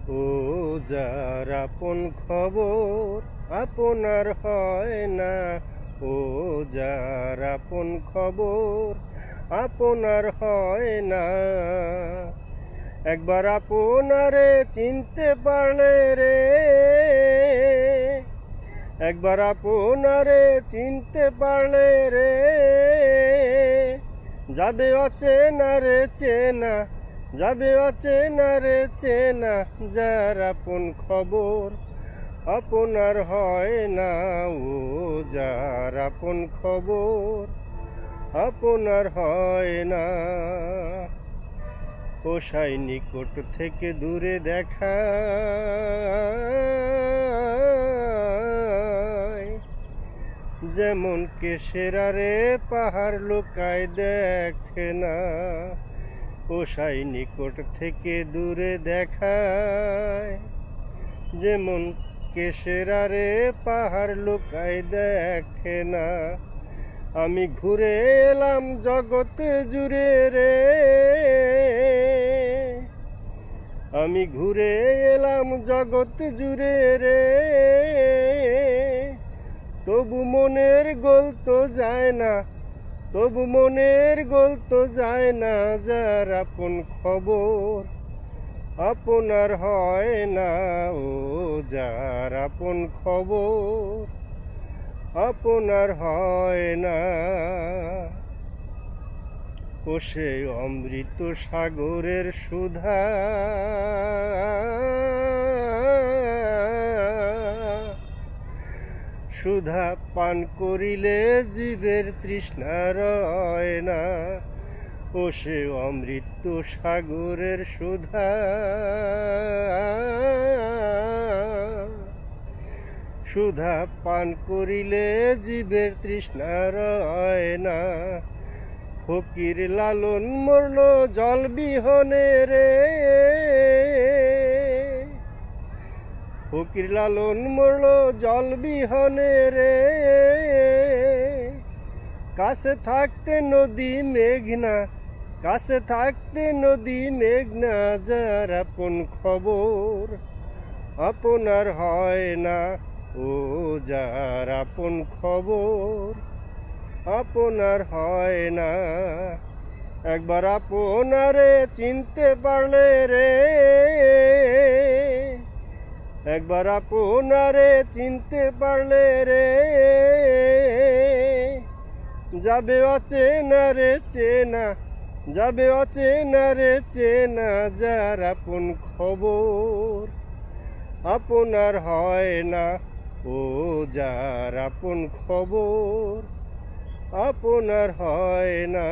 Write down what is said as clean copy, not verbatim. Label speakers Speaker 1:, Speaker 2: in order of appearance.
Speaker 1: ও যার আপন খবর আপনার হয় না, ও যার আপন খবর আপনার হয় না। একবার আপনারে চিনতে পারলে রে, একবার আপনারে চিনতে পারলে রে, যাবে অচেনা রে চেনা, যাবে অচেনা রে চেনা। যার আপন খবর আপনার হয় না, ও যার আপন খবর আপনার হয় না। পোষাই নিকট থেকে দূরে দেখা, যেমন কেশেরারে পাহাড় লুকায় দেখে না। পোষাই নিকট থেকে দূরে দেখায়, যেমন কেশেরারে পাহাড় লুকায় দেখে না। আমি ঘুরে এলাম জগৎ জুড়ে রে, আমি ঘুরে এলাম জগৎ জুড়ে রে, তবু মনের গোল তো যায় না, তবু মনের গোল তো যায় না। যার আপন খবর আপনার হয় না, ও যার আপন খবর আপনার হয় না। ও সে অমৃত সাগরের সুধা, সুধা পান করিলে জীবের তৃষ্ণা রয় না। ও সে অমৃত সাগরের সুধা, সুধা পান করিলে জীবের তৃষ্ণা রয় না। ফকির লালন মরল জল বিহনে রে, ফকির লালন মরল জল বিহনে রে, কাছে থাকতে নদী মেঘনা, কাছে থাকতে নদী মেঘনা। যার আপন খবর আপনার হয় না, ও যার আপন খবর আপনার হয় না। একবার আপনারে চিনতে পারলে রে, একবার আপনারে চিনতে পারলে রে, যাবে অচেনা রে চেনা, যাবে অচেনা রে চেনা। যার আপন খবর আপনার হয় না, ও যার আপন খবর আপনার হয় না।